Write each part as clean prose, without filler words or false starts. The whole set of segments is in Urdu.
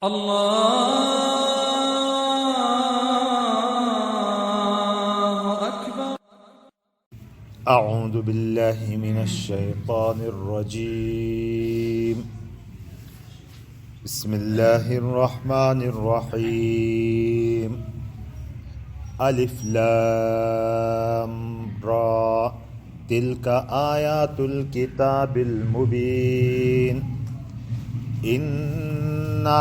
الله أكبر. أعوذ بالله من الشيطان الرجيم. بسم الله الرحمن الرحيم. ألف لام را تلك آيات الكتاب المبين. إنا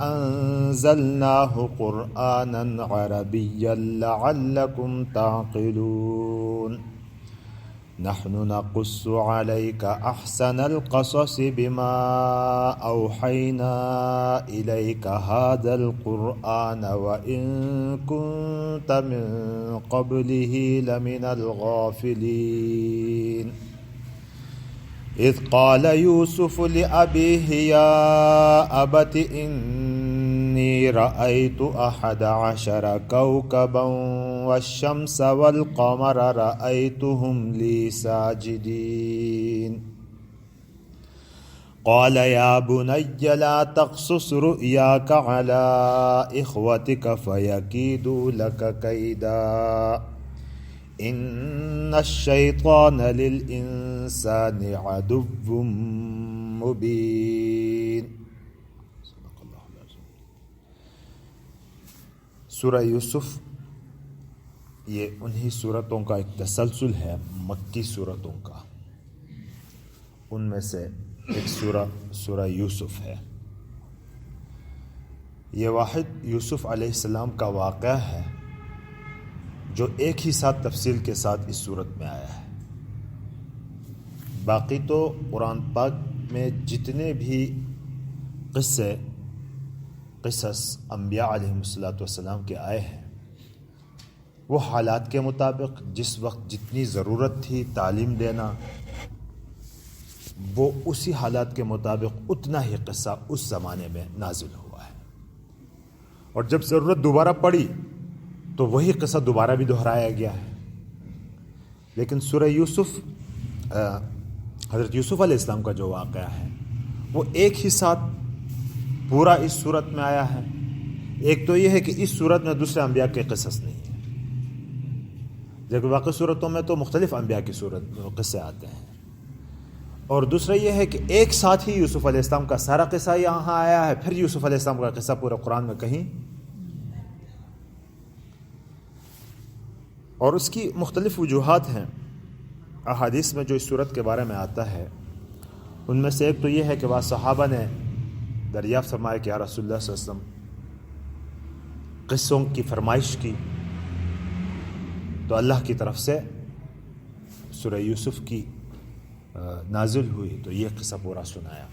أنزلناه قرآنا عربيا لعلكم تعقلون. نحن نقص عليك أحسن القصص بما أوحينا إليك هذا القرآن وإن كنت من قبله لمن الغافلين. إذ قال يوسف لأبيه يا أبت إني رأيت 11 كوكبا والشمس والقمر رأيتهم لي ساجدين. قال يا بني لا تقصص رؤياك على إخوتك فيكيدوا لك كيدا إن الشيطان للإنسان عدو مبين. سورہ یوسف یہ انہی صورتوں کا ایک تسلسل ہے، مکی صورتوں کا. ان میں سے ایک سورہ یوسف ہے. یہ واحد یوسف علیہ السلام کا واقعہ ہے جو ایک ہی ساتھ تفصیل کے ساتھ اس صورت میں آیا ہے. باقی تو قرآن پاک میں جتنے بھی قصص انبیاء علیہم السلام کے آئے ہیں وہ حالات کے مطابق جس وقت جتنی ضرورت تھی تعلیم دینا، وہ اسی حالات کے مطابق اتنا ہی قصہ اس زمانے میں نازل ہوا ہے، اور جب ضرورت دوبارہ پڑی تو وہی قصہ دوبارہ بھی دہرایا گیا ہے. لیکن سورہ یوسف، حضرت یوسف علیہ السلام کا جو واقعہ ہے وہ ایک ہی ساتھ پورا اس صورت میں آیا ہے. ایک تو یہ ہے کہ اس صورت میں دوسرے انبیاء کے قصص نہیں ہیں، جبکہ باقی صورتوں میں تو مختلف انبیاء کی قصے آتے ہیں. اور دوسرا یہ ہے کہ ایک ساتھ ہی یوسف علیہ السلام کا سارا قصہ یہاں آیا ہے، پھر یوسف علیہ السلام کا قصہ پورا قرآن میں کہیں. اور اس کی مختلف وجوہات ہیں احادیث میں جو اس صورت کے بارے میں آتا ہے. ان میں سے ایک تو یہ ہے کہ بعض صحابہ نے دریافت فرمایا کہ یا رسول اللہ صلی اللہ علیہ وسلم قصوں کی فرمائش کی تو اللہ کی طرف سے سورہ یوسف کی نازل ہوئی تو یہ قصہ پورا سنایا.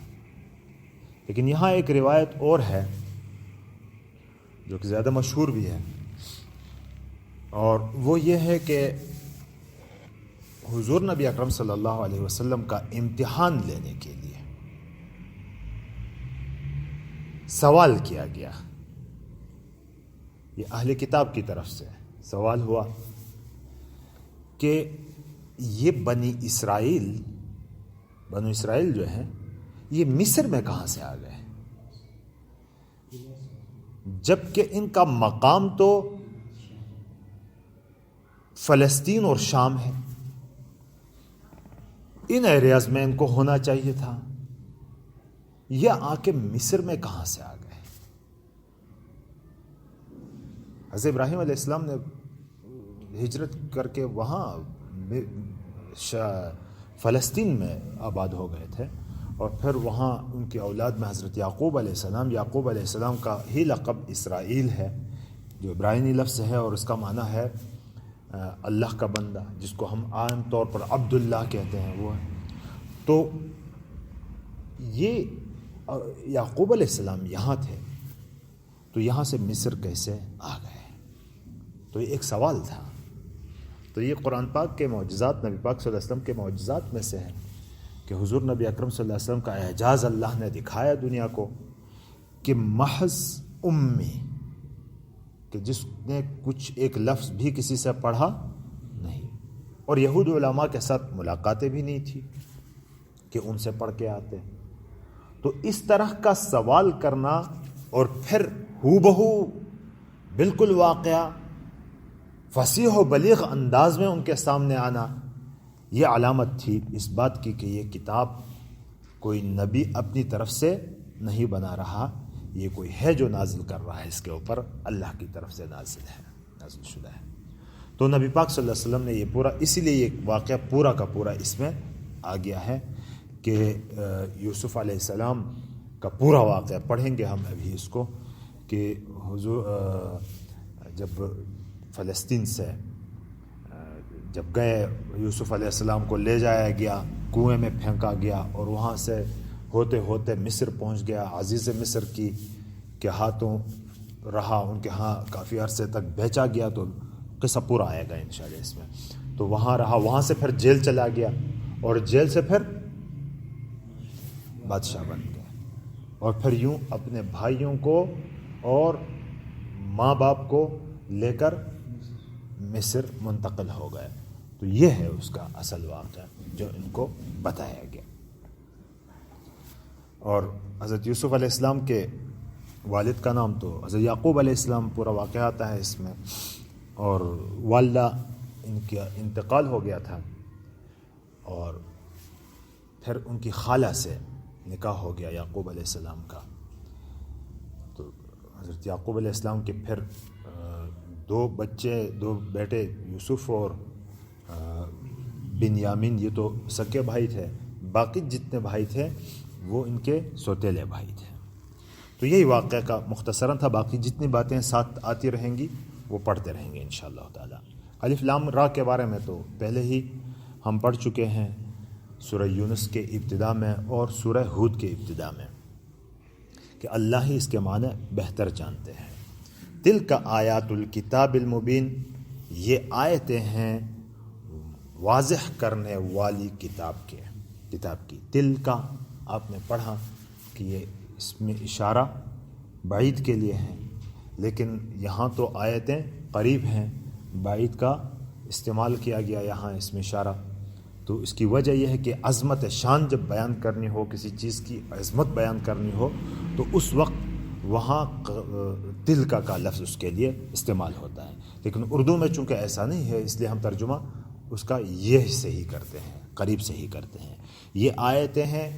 لیکن یہاں ایک روایت اور ہے جو کہ زیادہ مشہور بھی ہے، اور وہ یہ ہے کہ حضور نبی اکرم صلی اللہ علیہ وسلم کا امتحان لینے کے لیے سوال کیا گیا. یہ اہل کتاب کی طرف سے سوال ہوا کہ یہ بنو اسرائیل جو ہیں یہ مصر میں کہاں سے آ گئے، جبکہ ان کا مقام تو فلسطین اور شام ہے. ان ایریاز میں ان کو ہونا چاہیے تھا، یہ آ کے مصر میں کہاں سے آ گئے. حضرت ابراہیم علیہ السلام نے ہجرت کر کے وہاں فلسطین میں آباد ہو گئے تھے، اور پھر وہاں ان کی اولاد میں حضرت یعقوب علیہ السلام کا ہی لقب اسرائیل ہے، جو عبرانی لفظ ہے اور اس کا معنی ہے اللہ کا بندہ، جس کو ہم عام طور پر عبداللہ کہتے ہیں. وہ ہے تو یہ یعقوب علیہ السلام یہاں تھے تو یہاں سے مصر کیسے آ گئے، تو یہ ایک سوال تھا. تو یہ قرآن پاک کے معجزات، نبی پاک صلی اللہ علیہ وسلم کے معجزات میں سے ہے کہ حضور نبی اکرم صلی اللہ علیہ وسلم کا اعجاز اللہ نے دکھایا دنیا کو کہ محض امی کہ جس نے کچھ ایک لفظ بھی کسی سے پڑھا نہیں، اور یہود علماء کے ساتھ ملاقاتیں بھی نہیں تھی کہ ان سے پڑھ کے آتے، تو اس طرح کا سوال کرنا اور پھر ہو بہو بالکل واقعہ فصیح و بلیغ انداز میں ان کے سامنے آنا، یہ علامت تھی اس بات کی کہ یہ کتاب کوئی نبی اپنی طرف سے نہیں بنا رہا، یہ کوئی ہے جو نازل کر رہا ہے اس کے اوپر، اللہ کی طرف سے نازل شدہ ہے۔ تو نبی پاک صلی اللہ علیہ وسلم نے یہ پورا، اسی لیے یہ واقعہ پورا کا پورا اس میں آ گیا ہے کہ یوسف علیہ السلام کا پورا واقعہ پڑھیں گے ہم ابھی اس کو، کہ حضور جب فلسطین سے جب گئے، یوسف علیہ السلام کو لے جایا گیا، کنویں میں پھینکا گیا، اور وہاں سے ہوتے ہوتے مصر پہنچ گیا، عزیز مصر کی کے ہاتھوں رہا، ان کے ہاں کافی عرصے تک بیچا گیا، تو قصہ پورا آئے گا انشاءاللہ اس میں۔ تو وہاں رہا، وہاں سے پھر جیل چلا گیا، اور جیل سے پھر بادشاہ بن گیا، اور پھر یوں اپنے بھائیوں کو اور ماں باپ کو لے کر مصر منتقل ہو گئے۔ تو یہ ہے اس کا اصل واقعہ جو ان کو بتایا گیا۔ اور حضرت یوسف علیہ السلام کے والد کا نام تو حضرت یعقوب علیہ السلام، پورا واقعہ آتا ہے اس میں، اور والدہ ان کا انتقال ہو گیا تھا، اور پھر ان کی خالہ سے نکاح ہو گیا یعقوب علیہ السلام کا۔ تو حضرت یعقوب علیہ السلام کے پھر دو بیٹے یوسف اور بنیامین، یہ تو سکے بھائی تھے، باقی جتنے بھائی تھے وہ ان کے سوتیلے بھائی تھے۔ تو یہی واقعہ کا مختصراً تھا، باقی جتنی باتیں ساتھ آتی رہیں گی وہ پڑھتے رہیں گے انشاءاللہ تعالی۔ الف لام را کے بارے میں تو پہلے ہی ہم پڑھ چکے ہیں سورہ یونس کے ابتدا میں اور سورہ ہود کے ابتدا میں، کہ اللہ ہی اس کے معنی بہتر جانتے ہیں۔ تلک آیات الکتاب المبین، یہ آیتیں ہیں واضح کرنے والی کتاب کی۔ تل کا آپ نے پڑھا کہ یہ اس میں اشارہ بعید کے لیے ہے، لیکن یہاں تو آیتیں قریب ہیں، بعید کا استعمال کیا گیا یہاں اس میں اشارہ۔ تو اس کی وجہ یہ ہے کہ عظمت شان جب بیان کرنی ہو، کسی چیز کی عظمت بیان کرنی ہو، تو اس وقت وہاں تلکا کا لفظ اس کے لیے استعمال ہوتا ہے، لیکن اردو میں چونکہ ایسا نہیں ہے، اس لیے ہم ترجمہ اس کا یہ سے ہی کرتے ہیں، قریب سے ہی کرتے ہیں۔ یہ آیتیں ہیں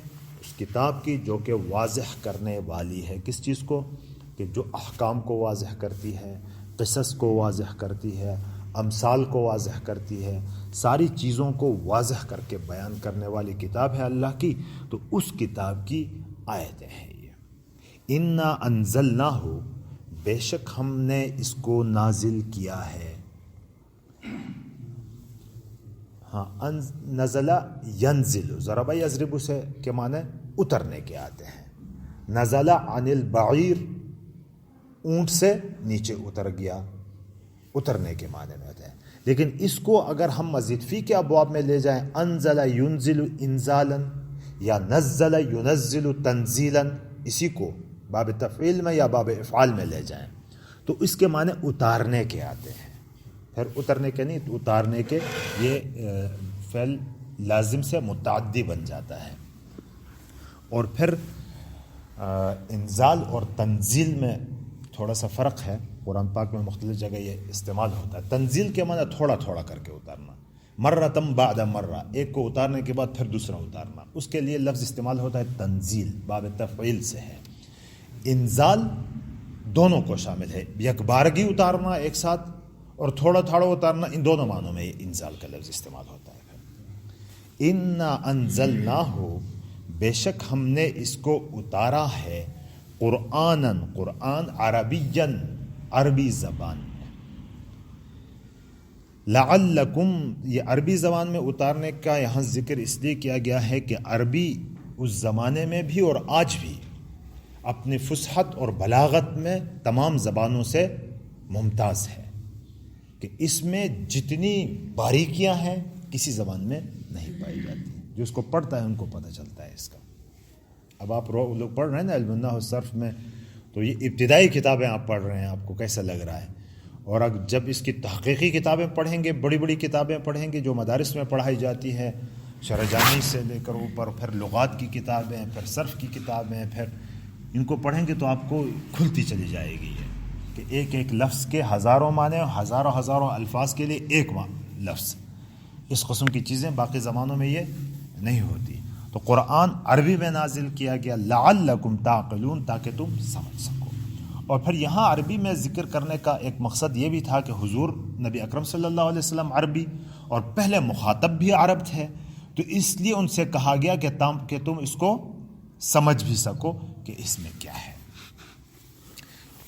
اس کتاب کی جو کہ واضح کرنے والی ہے، کس چیز کو؟ کہ جو احکام کو واضح کرتی ہے، قصص کو واضح کرتی ہے، امثال کو واضح کرتی ہے، ساری چیزوں کو واضح کر کے بیان کرنے والی کتاب ہے اللہ کی۔ تو اس کتاب کی آیتیں ہیں یہ۔ انا انزلناہ، بے شک ہم نے اس کو نازل کیا ہے۔ ہاں، نزل ینزل، ضرب یضرب سے کے معنی اترنے کے آتے ہیں۔ نزل عن البعیر، اونٹ سے نیچے اتر گیا، اترنے کے معنی میں ہوتا ہے۔ لیکن اس کو اگر ہم مزید فی کے ابواب میں لے جائیں، انزل ینزل انزالا یا نزل ینزل تنزیلا، اسی کو باب تفعیل میں یا باب افعال میں لے جائیں تو اس کے معنی اتارنے کے آتے ہیں۔ پھر اترنے کے نہیں، اتارنے کے، یہ فعل لازم سے متعدی بن جاتا ہے۔ اور پھر انزال اور تنزیل میں تھوڑا سا فرق ہے، قرآن پاک میں مختلف جگہ یہ استعمال ہوتا ہے۔ تنزیل کے معنی تھوڑا تھوڑا کر کے اتارنا، مرتم بعد مرہ، ایک کو اتارنے کے بعد پھر دوسرا اتارنا، اس کے لیے لفظ استعمال ہوتا ہے تنزیل، باب تفعیل سے ہے۔ انزال دونوں کو شامل ہے، یک بارگی اتارنا ایک ساتھ اور تھوڑا تھوڑا اتارنا، ان دونوں معنوں میں یہ انزال کا لفظ استعمال ہوتا ہے۔ انا انزلناہ، بے شک ہم نے اس کو اتارا ہے، قرآناً، قرآن، عربیاً، عربی زبان میں۔ لعلکم، یہ عربی زبان میں اتارنے کا یہاں ذکر اس لیے کیا گیا ہے کہ عربی اس زمانے میں بھی اور آج بھی اپنی فصحت اور بلاغت میں تمام زبانوں سے ممتاز ہے، کہ اس میں جتنی باریکیاں ہیں کسی زبان میں نہیں پائی جاتی۔ جو اس کو پڑھتا ہے ان کو پتہ چلتا ہے اس کا۔ اب آپ لوگ پڑھ رہے ہیں نا علم النحو والصرف میں، تو یہ ابتدائی کتابیں آپ پڑھ رہے ہیں، آپ کو کیسا لگ رہا ہے؟ اور جب اس کی تحقیقی کتابیں پڑھیں گے، بڑی بڑی کتابیں پڑھیں گے جو مدارس میں پڑھائی جاتی ہے، شرح جامی سے لے کر اوپر، پھر لغات کی کتابیں، پھر صرف کی کتابیں، پھر ان کو پڑھیں گے تو آپ کو کھلتی چلی جائے گی یہ کہ ایک ایک لفظ کے ہزاروں معنی، ہزاروں ہزاروں الفاظ کے لیے ایک لفظ. اس قسم کی چیزیں باقی زمانوں میں یہ نہیں ہوتی. تو قرآن عربی میں نازل کیا گیا لعلکم تعقلون، تاکہ تم سمجھ سکو. اور پھر یہاں عربی میں ذکر کرنے کا ایک مقصد یہ بھی تھا کہ حضور نبی اکرم صلی اللہ علیہ وسلم عربی، اور پہلے مخاطب بھی عرب تھے، تو اس لیے ان سے کہا گیا کہ تم اس کو سمجھ بھی سکو کہ اس میں کیا ہے.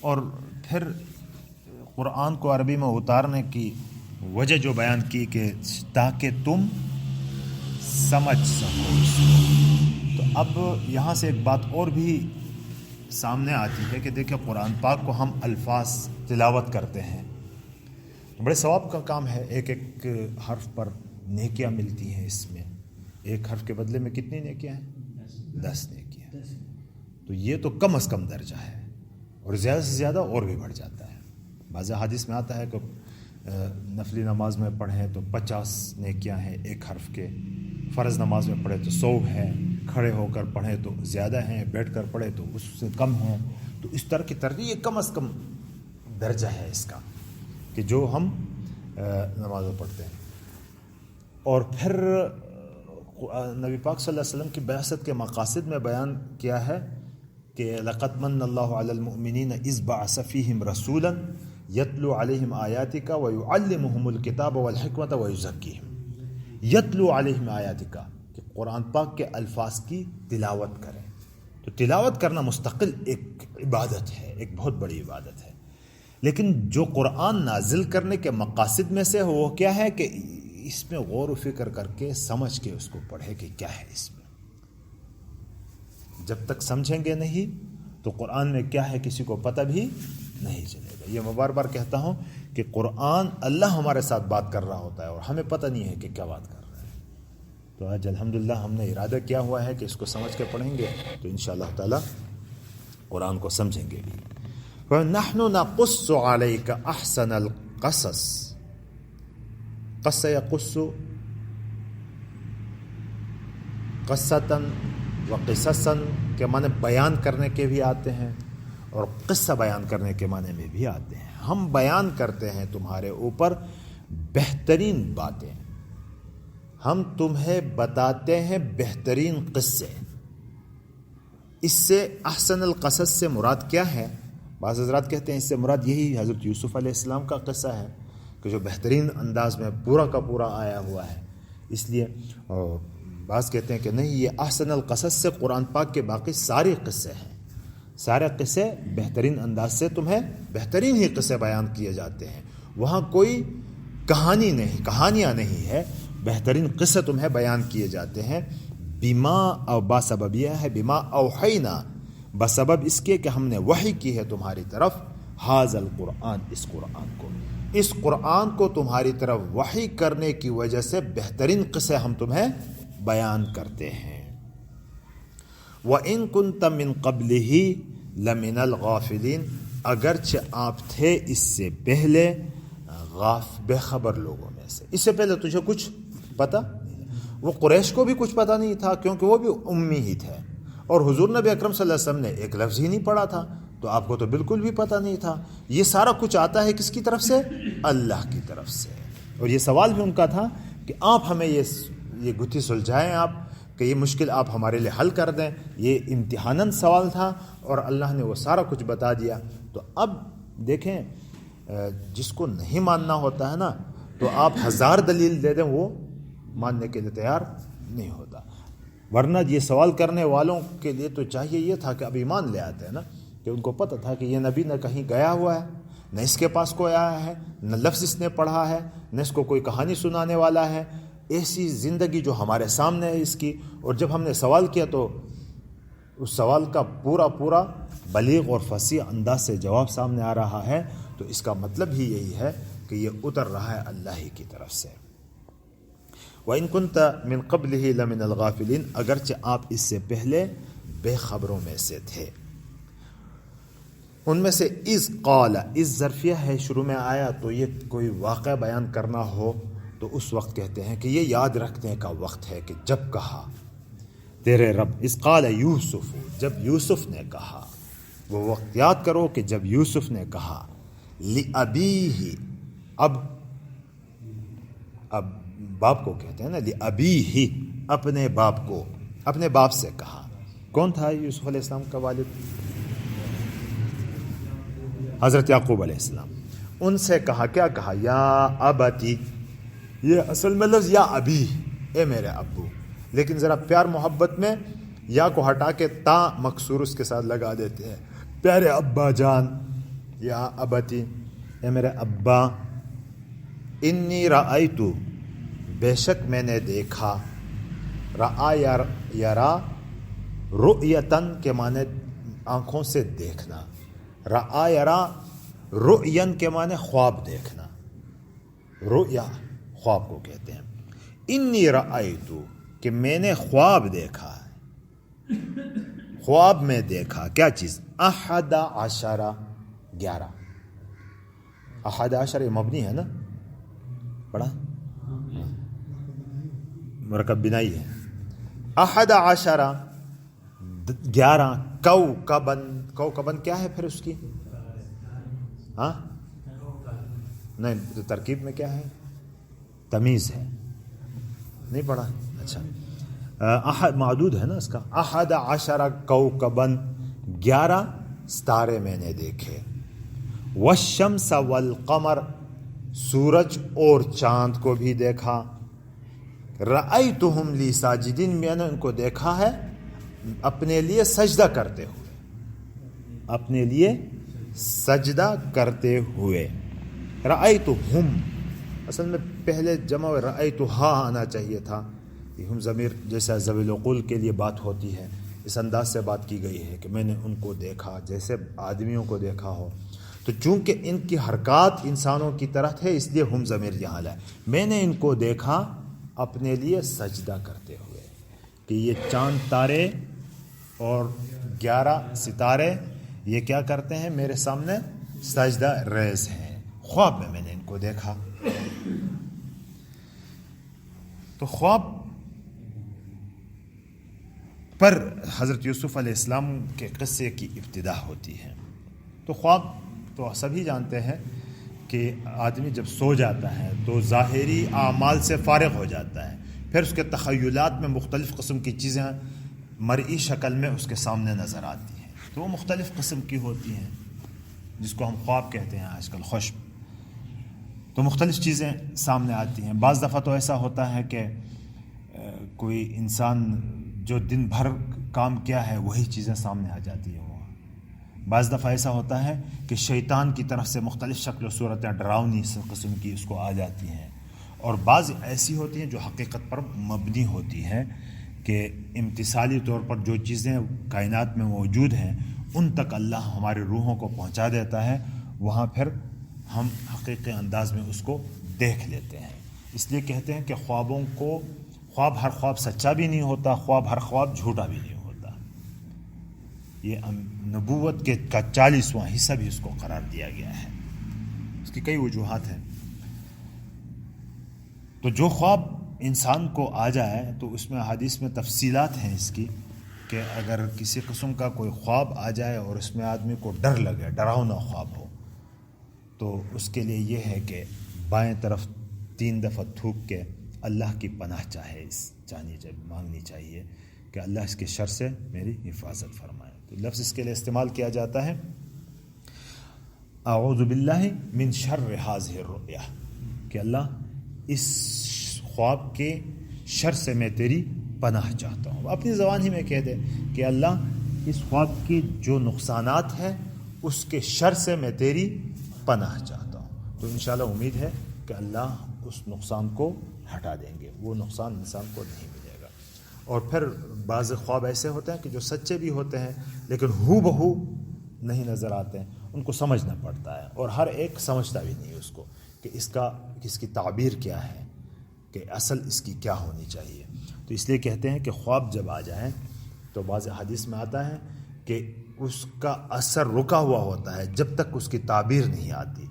اور پھر قرآن کو عربی میں اتارنے کی وجہ جو بیان کی کہ تاکہ تم سمجھ سکو اس کو. تو اب یہاں سے ایک بات اور بھی سامنے آتی ہے کہ دیکھیں قرآن پاک کو ہم الفاظ تلاوت کرتے ہیں تو بڑے ثواب کا کام ہے. ایک ایک حرف پر نیکیاں ملتی ہیں. اس میں ایک حرف کے بدلے میں کتنی نیکیاں ہیں؟ 10 نیکیاں. تو یہ تو کم از کم درجہ ہے، اور زیادہ سے زیادہ اور بھی بڑھ جاتا ہے. بعض حدیث میں آتا ہے کہ نفلی نماز میں پڑھیں تو 50 نیکیاں ہیں ایک حرف کے، فرض نماز میں پڑھیں تو 100 ہیں، کھڑے ہو کر پڑھیں تو زیادہ ہیں، بیٹھ کر پڑھیں تو اس سے کم ہیں. تو اس طرح کی ترتیب یہ کم از کم درجہ ہے اس کا کہ جو ہم نماز میں پڑھتے ہیں. اور پھر نبی پاک صلی اللہ علیہ وسلم کی بعثت کے مقاصد میں بیان کیا ہے کہ لقد من اللہ علی المؤمنین اذ بعث فیہم رسولا یتلو علیہم آیاتک ویعلمہم الکتاب والحکمت ویزکیہم. یتلو علیہم آیاتک کہ قرآن پاک کے الفاظ کی تلاوت کریں. تو تلاوت کرنا مستقل ایک عبادت ہے، ایک بہت بڑی عبادت ہے. لیکن جو قرآن نازل کرنے کے مقاصد میں سے وہ کیا ہے کہ اس میں غور و فکر کر کے سمجھ کے اس کو پڑھے کہ کیا ہے اس میں. جب تک سمجھیں گے نہیں تو قرآن میں کیا ہے کسی کو پتہ بھی نہیں چلے گا. یہ میں بار بار کہتا ہوں کہ قرآن اللہ ہمارے ساتھ بات کر رہا ہوتا ہے اور ہمیں پتہ نہیں ہے کہ کیا بات کر رہا ہے. تو آج الحمدللہ ہم نے ارادہ کیا ہوا ہے کہ اس کو سمجھ کے پڑھیں گے تو انشاءاللہ تعالی قرآن کو سمجھیں گے بھی. وَنَحْنُ نَقُصُّ عَلَيْكَ أَحْسَنَ الْقَصَصِ. قص یقص قصتاً و قصصاً کے معنی بیان کرنے کے بھی آتے ہیں اور قصہ بیان کرنے کے معنی میں بھی آتے ہیں. ہم بیان کرتے ہیں تمہارے اوپر بہترین باتیں، ہم تمہیں بتاتے ہیں بہترین قصے. اس سے احسن القصص سے مراد کیا ہے؟ بعض حضرات کہتے ہیں اس سے مراد یہی حضرت یوسف علیہ السلام کا قصہ ہے کہ جو بہترین انداز میں پورا کا پورا آیا ہوا ہے. اس لیے بعض کہتے ہیں کہ نہیں، یہ احسن القصص سے قرآن پاک کے باقی سارے قصے ہیں. سارے قصے بہترین انداز سے تمہیں بہترین ہی قصے بیان کیے جاتے ہیں. وہاں کوئی کہانی نہیں، کہانیاں نہیں ہے، بہترین قصے تمہیں بیان کیے جاتے ہیں. بما او با سبب یہ ہے بما اوحینا، بسبب اس کے کہ ہم نے وحی کی ہے تمہاری طرف، ھذا القرآن، اس قرآن کو تمہاری طرف وحی کرنے کی وجہ سے بہترین قصے ہم تمہیں بیان کرتے ہیں. وَإِن كُنْتَ مِن قَبْلِهِ لَمِنَ الْغَافِلِينَ، اگرچہ آپ تھے اس سے پہلے بے خبر لوگوں میں سے. اس سے پہلے تجھے کچھ پتہ نہیں. وہ قریش کو بھی کچھ پتہ نہیں تھا کیونکہ وہ بھی امی ہی تھے، اور حضور نبی اکرم صلی اللہ علیہ وسلم نے ایک لفظ ہی نہیں پڑھا تھا، تو آپ کو تو بالکل بھی پتہ نہیں تھا. یہ سارا کچھ آتا ہے کس کی طرف سے؟ اللہ کی طرف سے. اور یہ سوال بھی ان کا تھا کہ آپ ہمیں یہ گتھی سلجھائیں، آپ کہ یہ مشکل آپ ہمارے لیے حل کر دیں. یہ امتحاناً سوال تھا اور اللہ نے وہ سارا کچھ بتا دیا. تو اب دیکھیں، جس کو نہیں ماننا ہوتا ہے نا، تو آپ 1000 دلیل دے دیں وہ ماننے کے لیے تیار نہیں ہوتا. ورنہ یہ سوال کرنے والوں کے لیے تو چاہیے یہ تھا کہ اب ایمان لے آتے ہیں نا، کہ ان کو پتہ تھا کہ یہ نبی نہ کہیں گیا ہوا ہے، نہ اس کے پاس کوئی آیا ہے، نہ لفظ اس نے پڑھا ہے، نہ اس کو کوئی کہانی سنانے والا ہے. ایسی زندگی جو ہمارے سامنے ہے اس کی. اور جب ہم نے سوال کیا تو اس سوال کا پورا بلیغ اور فصیح انداز سے جواب سامنے آ رہا ہے. تو اس کا مطلب ہی یہی ہے کہ یہ اتر رہا ہے اللہ ہی کی طرف سے. وَإِن كُنْتَ مِن قَبْلِهِ لَمِنَ الْغَافِلِينَ، اگرچہ آپ اس سے پہلے بے خبروں میں سے تھے. ان میں سے اذ قال، اس ظرفیہ ہے، شروع میں آیا تو یہ کوئی واقعہ بیان کرنا ہو تو اس وقت کہتے ہیں کہ یہ یاد رکھنے کا وقت ہے کہ جب کہا تیرے رب، اذ قال یوسف، جب یوسف نے کہا، وہ وقت یاد کرو کہ جب یوسف نے کہا لِأَبِيهِ، اب باپ کو کہتے ہیں نا لِأَبِيهِ، اپنے باپ کو، اپنے باپ سے کہا۔ کون تھا یوسف علیہ السلام کا والد؟ حضرت یعقوب علیہ السلام۔ ان سے کہا، کیا کہا؟ یا ابتی، یہ اصل میں لفظ یا ابی، اے میرے ابو، لیکن ذرا پیار محبت میں یا کو ہٹا کے تا مکسور اس کے ساتھ لگا دیتے ہیں، پیارے ابا جان، یا ابتی، اے میرے ابا، انی رأیتو، بے شک میں نے دیکھا، رآ یرا رؤیتن کے معنی آنکھوں سے دیکھنا، رآ یرا رؤین کے معنی خواب دیکھنا، رؤیا خواب کو کہتے ہیں۔ انی رأیتو، کہ میں نے خواب دیکھا ہے، خواب میں دیکھا کیا چیز؟ 11، 11، 11 یہ مبنی ہے نا، پڑھا مرکب بنائی ہے، 11، 11 کوکبن کیا ہے پھر اس کی؟ ہاں نہیں، ترکیب میں کیا ہے؟ تمیز ہے، نہیں پڑھا؟ اچھا، احد معدود ہے نا اس کا، 11 کوکبن، 11 ستارے میں نے دیکھے، والشمس والقمر، سورج اور چاند کو بھی دیکھا، رأیتہم لی ساجدین، میں نے ان کو دیکھا ہے اپنے لیے سجدہ کرتے ہوئے، اپنے لیے سجدہ کرتے ہوئے۔ رأیتہم، اصل میں پہلے جمع رأیتہا آنا چاہیے تھا، یہ ہم ضمیر جیسا ذوی العقول کے لیے بات ہوتی ہے، اس انداز سے بات کی گئی ہے کہ میں نے ان کو دیکھا، جیسے آدمیوں کو دیکھا ہو، تو چونکہ ان کی حرکات انسانوں کی طرح تھے اس لیے ہم ضمیر یہاں لائے، میں نے ان کو دیکھا اپنے لیے سجدہ کرتے ہوئے، کہ یہ چاند تارے اور 11 ستارے یہ کیا کرتے ہیں؟ میرے سامنے سجدہ ریز ہیں، خواب میں نے ان کو دیکھا۔ تو خواب پر حضرت یوسف علیہ السلام کے قصے کی ابتدا ہوتی ہے۔ تو خواب تو سبھی جانتے ہیں کہ آدمی جب سو جاتا ہے تو ظاہری اعمال سے فارغ ہو جاتا ہے، پھر اس کے تخیلات میں مختلف قسم کی چیزیں مرئی شکل میں اس کے سامنے نظر آتی ہیں، تو وہ مختلف قسم کی ہوتی ہیں، جس کو ہم خواب کہتے ہیں آج کل، خوشب۔ تو مختلف چیزیں سامنے آتی ہیں۔ بعض دفعہ تو ایسا ہوتا ہے کہ کوئی انسان جو دن بھر کام کیا ہے وہی چیزیں سامنے آ جاتی ہیں۔ بعض دفعہ ایسا ہوتا ہے کہ شیطان کی طرف سے مختلف شکل و صورتیں ڈراؤنی قسم کی اس کو آ جاتی ہیں، اور بعض ایسی ہوتی ہیں جو حقیقت پر مبنی ہوتی ہیں کہ امتثالی طور پر جو چیزیں کائنات میں موجود ہیں ان تک اللہ ہماری روحوں کو پہنچا دیتا ہے، وہاں پھر ہم حقیقی انداز میں اس کو دیکھ لیتے ہیں۔ اس لیے کہتے ہیں کہ خواب ہر خواب سچا بھی نہیں ہوتا، خواب ہر خواب جھوٹا بھی نہیں ہوتا۔ یہ نبوت کے کا 40واں حصہ بھی اس کو قرار دیا گیا ہے، اس کی کئی وجوہات ہیں۔ تو جو خواب انسان کو آ جائے تو اس میں حدیث میں تفصیلات ہیں اس کی، کہ اگر کسی قسم کا کوئی خواب آ جائے اور اس میں آدمی کو ڈر لگے، ڈراؤنا خواب ہو، تو اس کے لیے یہ ہے کہ بائیں طرف 3 دفعہ تھوک کے اللہ کی پناہ مانگنی چاہیے کہ اللہ اس کے شر سے میری حفاظت فرمائے۔ تو لفظ اس کے لیے استعمال کیا جاتا ہے اعوذ باللہ من شر ہذہ الرؤیا، کہ اللہ اس خواب کے شر سے میں تیری پناہ چاہتا ہوں۔ اپنی زبان ہی میں کہہ دے کہ اللہ اس خواب کی جو نقصانات ہیں اس کے شر سے میں تیری پناہ چاہتا ہوں، تو انشاءاللہ امید ہے کہ اللہ اس نقصان کو ہٹا دیں گے، وہ نقصان انسان کو نہیں ملے گا۔ اور پھر بعض خواب ایسے ہوتے ہیں کہ جو سچے بھی ہوتے ہیں لیکن ہو بہو نہیں نظر آتے ہیں، ان کو سمجھنا پڑتا ہے، اور ہر ایک سمجھتا بھی نہیں اس کو کہ اس کی تعبیر کیا ہے، کہ اصل اس کی کیا ہونی چاہیے۔ تو اس لیے کہتے ہیں کہ خواب جب آ جائیں تو بعض حدیث میں آتا ہے کہ اس کا اثر رکا ہوا ہوتا ہے جب تک اس کی تعبیر نہیں آتی۔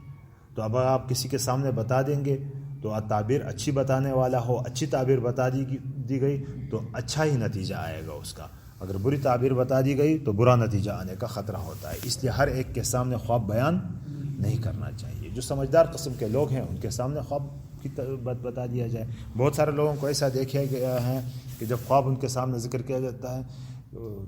تو اب آپ کسی کے سامنے بتا دیں گے تو تعبیر اچھی بتانے والا ہو، اچھی تعبیر بتا دی گئی تو اچھا ہی نتیجہ آئے گا اس کا، اگر بری تعبیر بتا دی گئی تو برا نتیجہ آنے کا خطرہ ہوتا ہے. اس لیے ہر ایک کے سامنے خواب بیان نہیں کرنا چاہیے. جو سمجھدار قسم کے لوگ ہیں ان کے سامنے خواب کی بات بتا دیا جائے. بہت سارے لوگوں کو ایسا دیکھا گیا ہے کہ جب خواب ان کے سامنے ذکر کیا جاتا ہے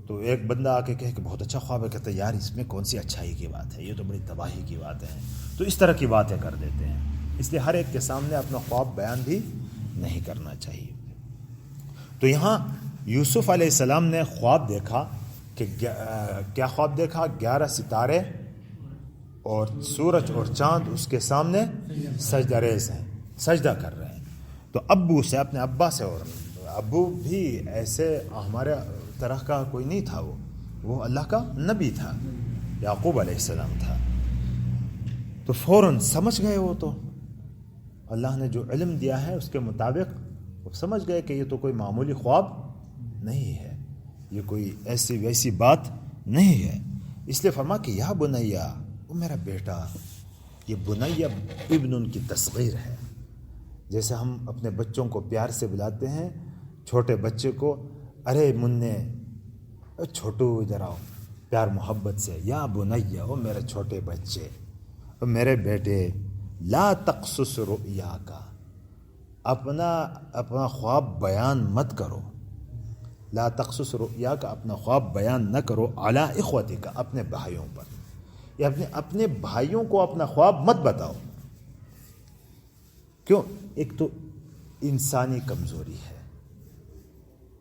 تو ایک بندہ آ کے کہے کہ بہت اچھا خواب ہے، کہتا ہے یار اس میں کون سی اچھائی کی بات ہے، یہ تو بڑی تباہی کی بات ہے. تو اس طرح کی باتیں کر دیتے ہیں. اس لیے ہر ایک کے سامنے اپنا خواب بیان بھی نہیں کرنا چاہیے. تو یہاں یوسف علیہ السلام نے خواب دیکھا کہ کیا خواب دیکھا؟ 11 ستارے اور سورج اور چاند اس کے سامنے سجدہ ریز ہیں، سجدہ کر رہے ہیں. تو ابو سے، اپنے ابا سے، اور ابو بھی ایسے ہمارے طرح کا کوئی نہیں تھا، وہ اللہ کا نبی تھا، یعقوب علیہ السلام تھا. تو فوراً سمجھ گئے، وہ تو اللہ نے جو علم دیا ہے اس کے مطابق وہ سمجھ گئے کہ یہ تو کوئی معمولی خواب نہیں ہے، یہ کوئی ایسی ویسی بات نہیں ہے. اس لیے فرما کہ یا بنیا، وہ میرا بیٹا. یہ بنیا ابن ان کی تصغیر ہے. جیسے ہم اپنے بچوں کو پیار سے بلاتے ہیں، چھوٹے بچے کو ارے مننے، چھوٹو ادھر آؤ، پیار محبت سے. یا بنیا، وہ میرے چھوٹے بچے، وہ میرے بیٹے. لا تقصص رؤیاک، اپنا خواب بیان مت کرو. لا تقصص رؤیاک، اپنا خواب بیان نہ کرو. علی اخوتک، اپنے بھائیوں پر، یا اپنے بھائیوں کو اپنا خواب مت بتاؤ. کیوں؟ ایک تو انسانی کمزوری ہے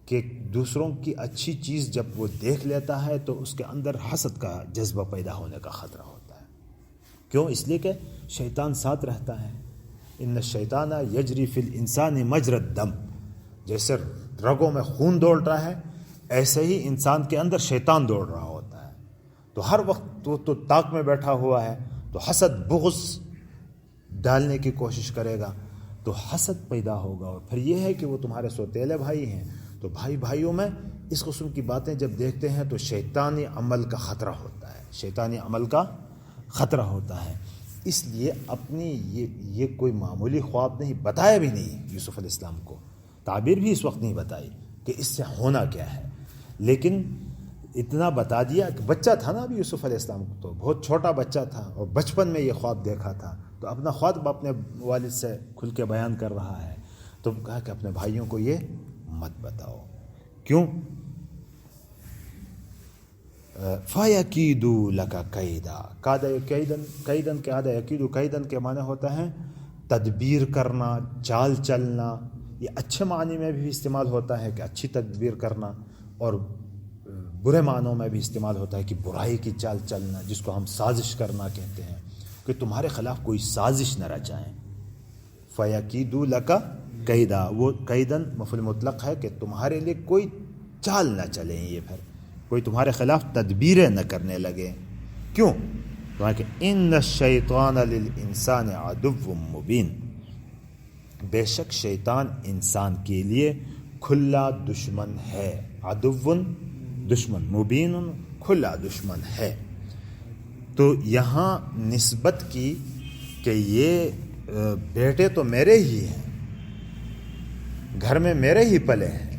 کہ دوسروں کی اچھی چیز جب وہ دیکھ لیتا ہے تو اس کے اندر حسد کا جذبہ پیدا ہونے کا خطرہ ہوتا ہے. کیوں؟ اس لیے کہ شیطان ساتھ رہتا ہے. ان الشیطان یجری فی الانسان مجری الدم، جیسے رگوں میں خون دوڑ رہا ہے ایسے ہی انسان کے اندر شیطان دوڑ رہا ہوتا ہے. تو ہر وقت وہ تو طاق میں بیٹھا ہوا ہے، تو حسد بغض ڈالنے کی کوشش کرے گا تو حسد پیدا ہوگا. اور پھر یہ ہے کہ وہ تمہارے سوتیلے بھائی ہیں، تو بھائیوں میں اس قسم کی باتیں جب دیکھتے ہیں تو شیطانی عمل کا خطرہ ہوتا ہے، شیطانی عمل کا خطرہ ہوتا ہے. اس لیے اپنی یہ کوئی معمولی خواب نہیں، بتایا بھی نہیں یوسف علیہ السلام کو، تعبیر بھی اس وقت نہیں بتائی کہ اس سے ہونا کیا ہے، لیکن اتنا بتا دیا کہ بچہ تھا نا ابھی یوسف علیہ السلام کو، تو بہت چھوٹا بچہ تھا اور بچپن میں یہ خواب دیکھا تھا، تو اپنا خواب اپنے والد سے کھل کے بیان کر رہا ہے. تو کہا کہ اپنے بھائیوں کو یہ مت بتاؤ. کیوں؟ فَيَكِيدُوا لَكَ كَيْدًا. کیدن کے آدھا یکیدو کیدن کے معنی ہوتا ہے تدبیر کرنا، چال چلنا. یہ اچھے معنی میں بھی استعمال ہوتا ہے کہ اچھی تدبیر کرنا، اور برے معنوں میں بھی استعمال ہوتا ہے کہ برائی کی چال چلنا، جس کو ہم سازش کرنا کہتے ہیں، کہ تمہارے خلاف کوئی سازش نہ رچائیں. فَيَكِيدُوا لَكَ کیدا، وہ کیدن مفعول مطلق ہے کہ تمہارے لیے کوئی چال نہ چلیں، یہ پھر کوئی تمہارے خلاف تدبیریں نہ کرنے لگے. کیوں؟ کہ ان الشیطان للانسان عدو مبین، بے شک شیطان انسان کے لیے کھلا دشمن ہے. عدو دشمن، مبین کھلا دشمن ہے. تو یہاں نسبت کی کہ یہ بیٹے تو میرے ہی ہیں، گھر میں میرے ہی پلے ہیں،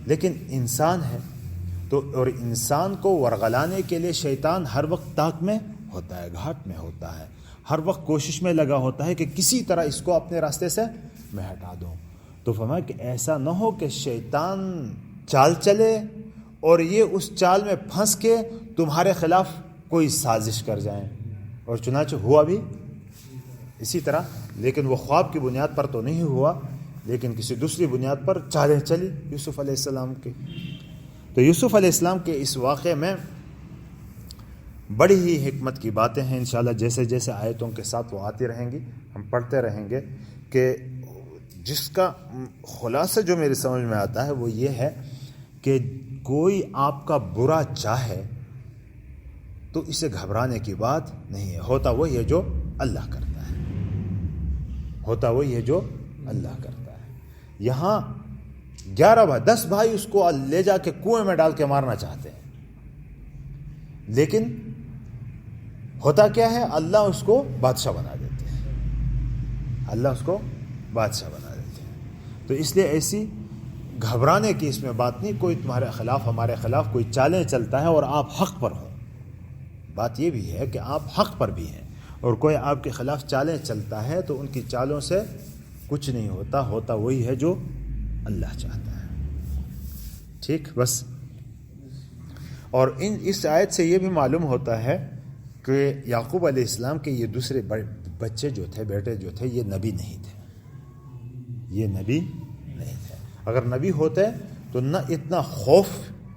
لیکن انسان ہے. تو اور انسان کو ورغلانے کے لیے شیطان ہر وقت طاق میں ہوتا ہے، گھاٹ میں ہوتا ہے، ہر وقت کوشش میں لگا ہوتا ہے کہ کسی طرح اس کو اپنے راستے سے میں ہٹا دوں. تو فرمایا کہ ایسا نہ ہو کہ شیطان چال چلے اور یہ اس چال میں پھنس کے تمہارے خلاف کوئی سازش کر جائیں. اور چنانچہ ہوا بھی اسی طرح، لیکن وہ خواب کی بنیاد پر تو نہیں ہوا، لیکن کسی دوسری بنیاد پر چالیں چلی یوسف علیہ السلام کی. تو یوسف علیہ السلام کے اس واقعے میں بڑی ہی حکمت کی باتیں ہیں. انشاءاللہ جیسے جیسے آیتوں کے ساتھ وہ آتی رہیں گی ہم پڑھتے رہیں گے، کہ جس کا خلاصہ جو میری سمجھ میں آتا ہے وہ یہ ہے کہ کوئی آپ کا برا چاہے تو اسے گھبرانے کی بات نہیں ہے. ہوتا وہی ہے جو اللہ کرتا ہے، ہوتا وہی ہے جو اللہ کرتا ہے. یہاں 10 بھائی اس کو لے جا کے کنویں میں ڈال کے مارنا چاہتے ہیں، لیکن ہوتا کیا ہے؟ اللہ اس کو بادشاہ بنا دیتے ہیں، اللہ اس کو بادشاہ بنا دیتے ہیں. تو اس لیے ایسی گھبرانے کی اس میں بات نہیں. کوئی تمہارے خلاف ہمارے خلاف کوئی چالیں چلتا ہے اور آپ حق پر ہو. بات یہ بھی ہے کہ آپ حق پر بھی ہیں اور کوئی آپ کے خلاف چالیں چلتا ہے تو ان کی چالوں سے کچھ نہیں ہوتا. ہوتا وہی ہے جو اللہ چاہتا ہے. ٹھیک. بس. اور اس آیت سے یہ بھی معلوم ہوتا ہے کہ یعقوب علیہ السلام کے یہ دوسرے بچے جو تھے، بیٹے جو تھے، یہ نبی نہیں تھے. یہ نبی نہیں تھے. اگر نبی ہوتے تو نہ اتنا خوف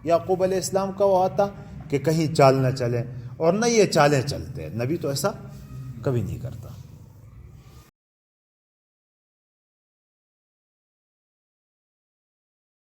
یعقوب علیہ السلام کا وہ آتا کہ کہیں چال نہ چلے، اور نہ یہ چالیں چلتے. نبی تو ایسا کبھی نہیں کرتا.